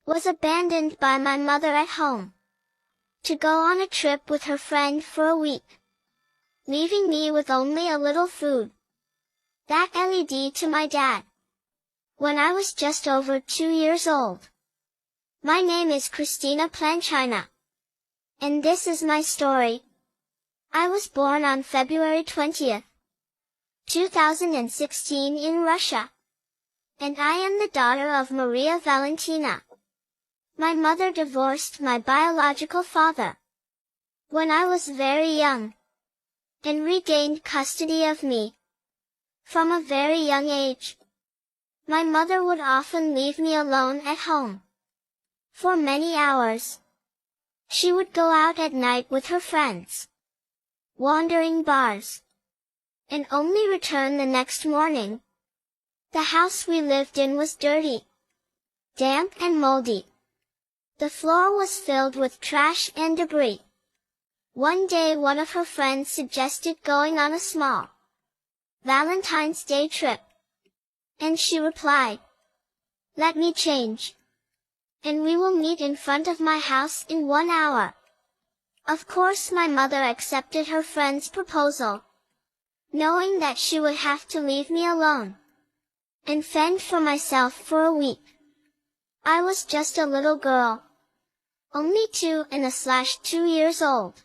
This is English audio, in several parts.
was abandoned by my mother at home to go on a trip with her friend for a week, leaving me with only a little food. That led to my dad when I was just over 2 years old. My name is Christina Planchina, and this is my story. I was born on February 20th, 2016 in Russia, and I am the daughter of Maria Valentina. My mother divorced my biological father when I was very young, and regained custody of me from a very young age. My mother would often leave me alone at home for many hours. She would go out at night with her friends, wandering bars, and only return the next morning. The house we lived in was dirty, damp and moldy. The floor was filled with trash and debris. One day one of her friends suggested going on a small Valentine's Day trip, and she replied, "Let me change, and we will meet in front of my house in 1 hour." Of course my mother accepted her friend's proposal, knowing that she would have to leave me alone and fend for myself for a week. I was just a little girl, only 2 years old.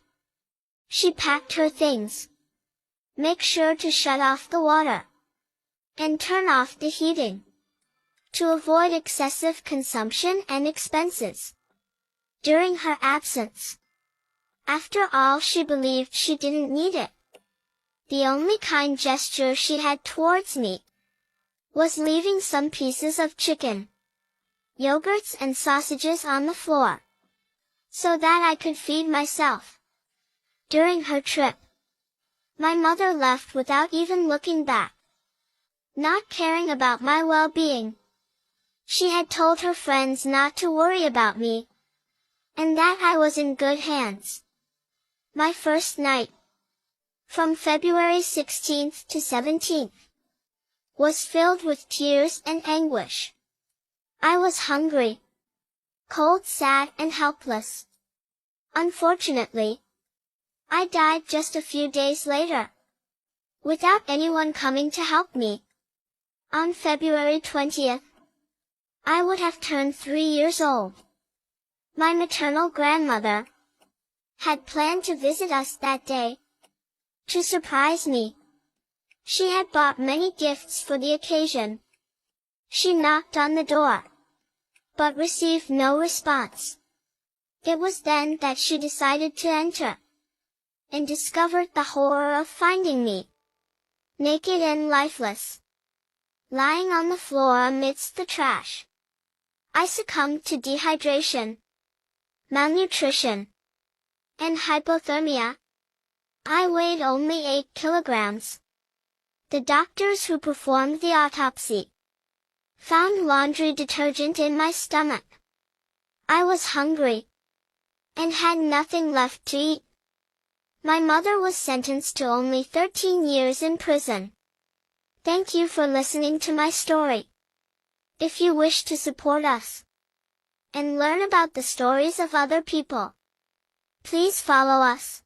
She packed her things, make sure to shut off the water, and turn off the heating to avoid excessive consumption and expenses during her absence. After all, she believed she didn't need it. The only kind gesture she had towards me was leaving some pieces of chicken, yogurts and sausages on the floor, so that I could feed myself. During her trip, my mother left without even looking back, not caring about my well-being. She had told her friends not to worry about me, and that I was in good hands. My first night, from February 16th to 17th, was filled with tears and anguish. I was hungry, cold, sad, and helpless. Unfortunately, I died just a few days later, without anyone coming to help me. On February 20th, I would have turned 3 years old. My maternal grandmother had planned to visit us that day to surprise me. She had bought many gifts for the occasion. She knocked on the door, but received no response. It was then that she decided to enter, and discovered the horror of finding me naked and lifeless, lying on the floor amidst the trash. I succumbed to dehydration, malnutrition, and hypothermia. I weighed only 8 kilograms. The doctors who performed the autopsy found laundry detergent in my stomach. I was hungry and had nothing left to eat. My mother was sentenced to only 13 years in prison. Thank you for listening to my story. If you wish to support us and learn about the stories of other people, please follow us